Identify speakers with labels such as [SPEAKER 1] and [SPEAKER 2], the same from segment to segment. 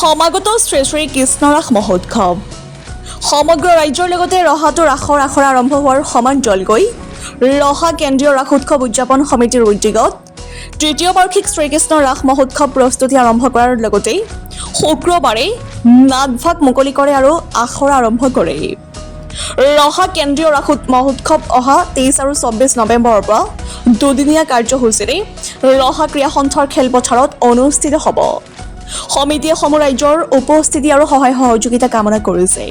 [SPEAKER 1] সমাগত শ্ৰী শ্ৰী কৃষ্ণৰাস মহোৎসৱ সমগ্ৰ ৰাজ্যৰ লগতে ৰহাটো ৰাসৰ আখৰা আৰম্ভ হোৱাৰ সমান্তৰালকৈ ৰহা কেন্দ্ৰীয় ৰাস উৎসৱ উদযাপন সমিতিৰ উদ্যোগত তৃতীয় বাৰ্ষিক শ্ৰীকৃষ্ণ ৰাস মহোৎসৱ প্ৰস্তুতি আৰম্ভ কৰাৰ লগতে শুক্ৰবাৰে নাগভাগ মুকলি কৰে আৰু আখৰা আৰম্ভ কৰে। ৰহা কেন্দ্ৰীয় ৰাস মহোৎসৱ অহা 23 আৰু 24 নৱেম্বৰৰ পৰা দুদিনীয়া কাৰ্যসূচীৰে ৰহা ক্ৰীড়া সন্থাৰ খেলপথাৰত অনুষ্ঠিত হ'ব। সমিতিয়ে সমূহ ৰাজ্যৰ উপস্থিতি আৰু সহায় সহযোগিতা কামনা কৰিছে।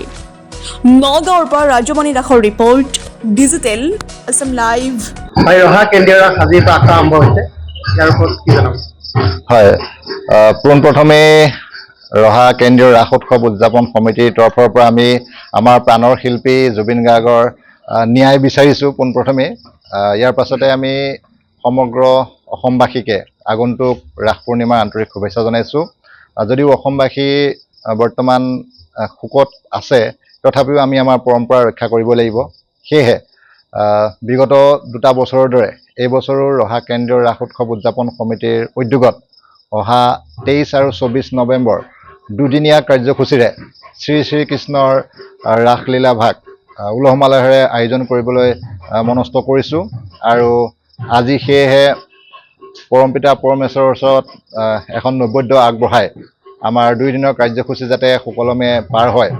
[SPEAKER 1] নগাঁৱৰ পৰা ৰাজমণি দাসৰ ৰিপৰ্ট, ডিজিটেল আছাম লাইভ।
[SPEAKER 2] ৰহা কেন্দ্ৰীয় ৰাস আজিৰ পৰা আখৰা আৰম্ভ হৈছে, ইয়াৰ ওপৰত কি জনাব?
[SPEAKER 3] হয়, পোনপ্ৰথমে ৰহা কেন্দ্ৰীয় ৰাস উৎসৱ উদযাপন সমিতিৰ তৰফৰ পৰা আমি আমাৰ প্ৰাণৰ শিল্পী জুবিন গাৰ্গৰ ন্যায় বিচাৰিছোঁ পোনপ্ৰথমে। ইয়াৰ পাছতে আমি সমগ্ৰ অসমবাসীকে আগন্তুক ৰাস পূৰ্ণিমাৰ আন্তৰিক শুভেচ্ছা জনাইছোঁ। যদিও অসমবাসী বৰ্তমান শোকত আছে, তথাপিও আমি আমাৰ পৰম্পৰা ৰক্ষা কৰিব লাগিব। সেয়েহে বিগত দুটা বছৰৰ দৰে এই বছৰো ৰহা কেন্দ্ৰীয় ৰাস উৎসৱ উদযাপন সমিতিৰ উদ্যোগত অহা 23 আৰু 24 নৱেম্বৰ দুদিনীয়া কাৰ্যসূচীৰে শ্ৰী শ্ৰীকৃষ্ণৰ ৰাসলীলা ভাগ উলহ মালহেৰে আয়োজন কৰিবলৈ মনস্থ কৰিছোঁ। আৰু আজি সেয়েহে পৰমপিতা পৰমেশ্বৰৰ ওচৰত এখন নৈবেদ্য আগবঢ়াই আমাৰ 2 দিনৰ কাৰ্যসূচী যাতে সুকলমে পাৰ হয়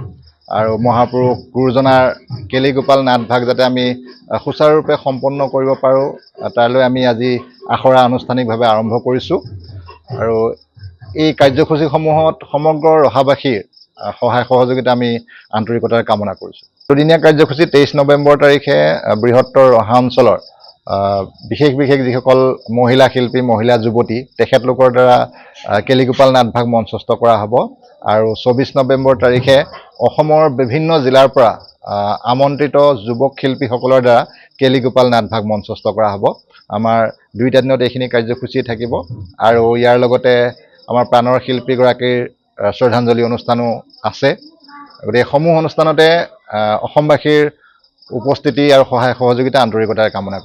[SPEAKER 3] আৰু মহাপুৰুষ গুৰুজনাৰ কেলিগোপাল নাট ভাগ যাতে আমি সুচাৰুৰূপে সম্পন্ন কৰিব পাৰোঁ, তাৰলৈ আমি আজি আখৰা আনুষ্ঠানিকভাৱে আৰম্ভ কৰিছোঁ। আৰু এই কাৰ্যসূচীসমূহত সমগ্ৰ ৰহাবাসীৰ সহায় সহযোগিতা আমি আন্তৰিকতাৰে কামনা কৰিছোঁ। দুদিনীয়া কাৰ্যসূচী 23 নৱেম্বৰ তাৰিখে বৃহত্তৰ ৰহা অঞ্চলৰ বিশেষ যিসকল মহিলা শিল্পী, মহিলা যুৱতী, তেখেতলোকৰ দ্বাৰা কেলিগোপাল নাটভাগ মঞ্চস্থ কৰা হ'ব। আৰু 24 নৱেম্বৰ তাৰিখে অসমৰ বিভিন্ন জিলাৰ পৰা আমন্ত্ৰিত যুৱক শিল্পীসকলৰ দ্বাৰা কেলিগোপাল নাটভাগ মঞ্চস্থ কৰা হ'ব। আমাৰ 2টা দিনত এইখিনি কাৰ্যসূচী থাকিব। আৰু ইয়াৰ লগতে আমাৰ প্ৰাণৰ শিল্পীগৰাকীৰ শ্ৰদ্ধাঞ্জলি অনুষ্ঠানো আছে। গতিকে সমূহ অনুষ্ঠানতে অসমবাসীৰ উপস্থিতি আৰু সহায় সহযোগিতা আন্তৰিকতাৰে কামনা কৰিছোঁ।